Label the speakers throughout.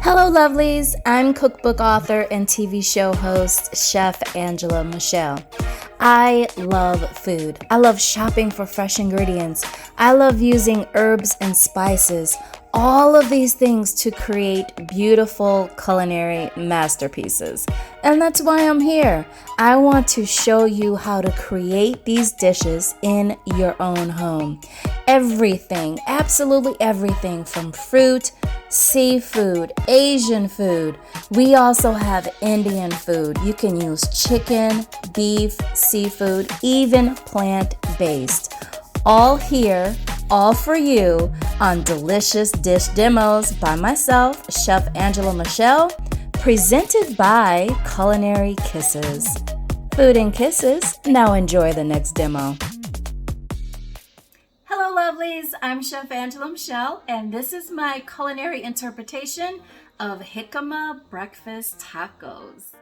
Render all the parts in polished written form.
Speaker 1: Hello, lovelies. I'm cookbook author and TV show host, Chef Angela Michelle. I love food. I love shopping for fresh ingredients. I love using herbs and spices, all of these things to create beautiful culinary masterpieces. And that's why I'm here. I want to show you how to create these dishes in your own home. Everything, absolutely everything from fruit, seafood, Asian food. We also have Indian food. You can use chicken, beef, seafood, even plant-based. All here, all for you on Delicious Dish Demos by myself, Chef Angela Michelle, presented by Culinary Kisses. Food and kisses. Now enjoy the next demo. Hello, lovelies. I'm Chef Angela Michelle, and this is my culinary interpretation of Jicama Breakfast Tacos.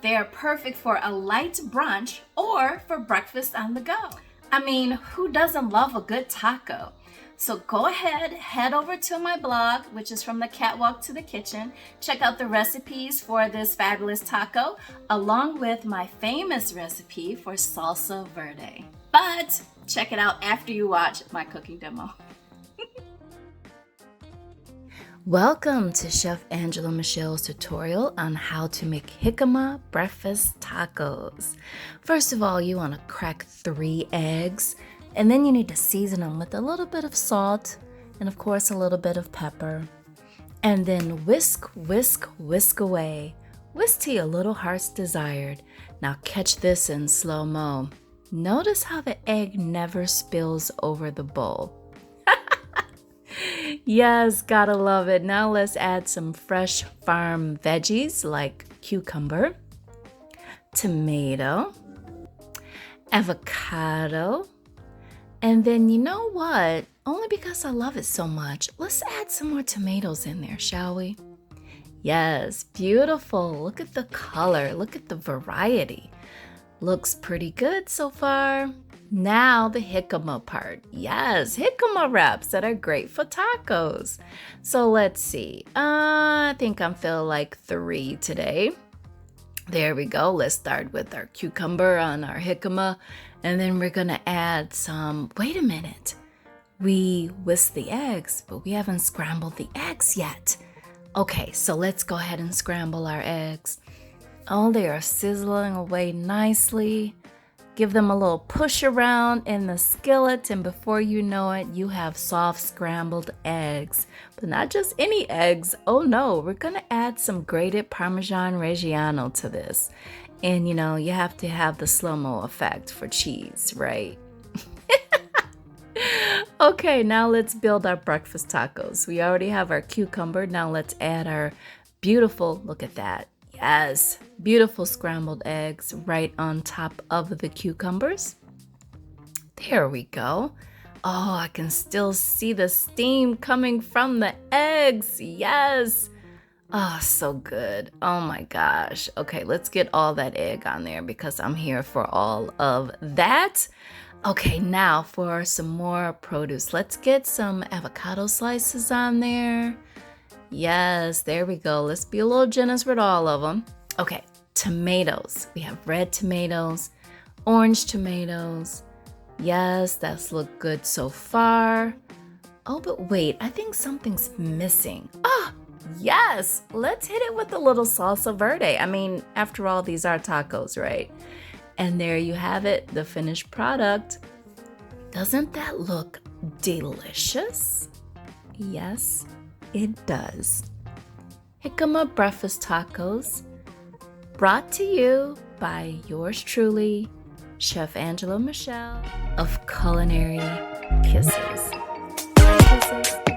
Speaker 1: They are perfect for a light brunch or for breakfast on the go. I mean, who doesn't love a good taco? So go ahead, head over to my blog, which is From the Catwalk to the Kitchen. Check out the recipes for this fabulous taco, along with my famous recipe for salsa verde. But check it out after you watch my cooking demo. Welcome to Chef Angela Michelle's tutorial on how to make Jicama Breakfast Tacos. First of all, you want to crack 3 eggs, and then you need to season them with a little bit of salt and of course a little bit of pepper. And then whisk, whisk, whisk away. Whisk to your little heart's desired. Now catch this in slow-mo. Notice how the egg never spills over the bowl. Yes, gotta love it. Now let's add some fresh farm veggies like cucumber, tomato, avocado, and then you know what? Only because I love it so much, let's add some more tomatoes in there, shall we? Yes, beautiful. Look at the color. Look at the variety. Looks pretty good so far. Now the jicama part. Yes, jicama wraps that are great for tacos. So let's see. I think I'm feeling like 3 today. There we go. Let's start with our cucumber on our jicama. And then we're going to add some, wait a minute. We whisked the eggs, but we haven't scrambled the eggs yet. Okay, so let's go ahead and scramble our eggs. Oh, they are sizzling away nicely. Give them a little push around in the skillet, and before you know it, you have soft scrambled eggs. But not just any eggs. Oh no, we're gonna add some grated Parmesan Reggiano to this. And you know, you have to have the slow-mo effect for cheese, right? Okay, now let's build our breakfast tacos. We already have our cucumber. Now let's add our beautiful, look at that. Yes, beautiful scrambled eggs right on top of the cucumbers. There we go. Oh, I can still see the steam coming from the eggs. Yes. Oh, so good. Oh my gosh. Okay, let's get all that egg on there because I'm here for all of that. Okay, now for some more produce. Let's get some avocado slices on there. Yes, there we go. Let's be a little generous with all of them. Okay, tomatoes. We have red tomatoes, orange tomatoes. Yes, that's looked good so far. Oh, but wait, I think something's missing. Ah, yes, let's hit it with a little salsa verde. I mean, after all, these are tacos, right? And there you have it, the finished product. Doesn't that look delicious? Yes, it does. Jicama Breakfast Tacos, brought to you by yours truly, Chef Angela Michelle of Culinary Kisses. Kisses.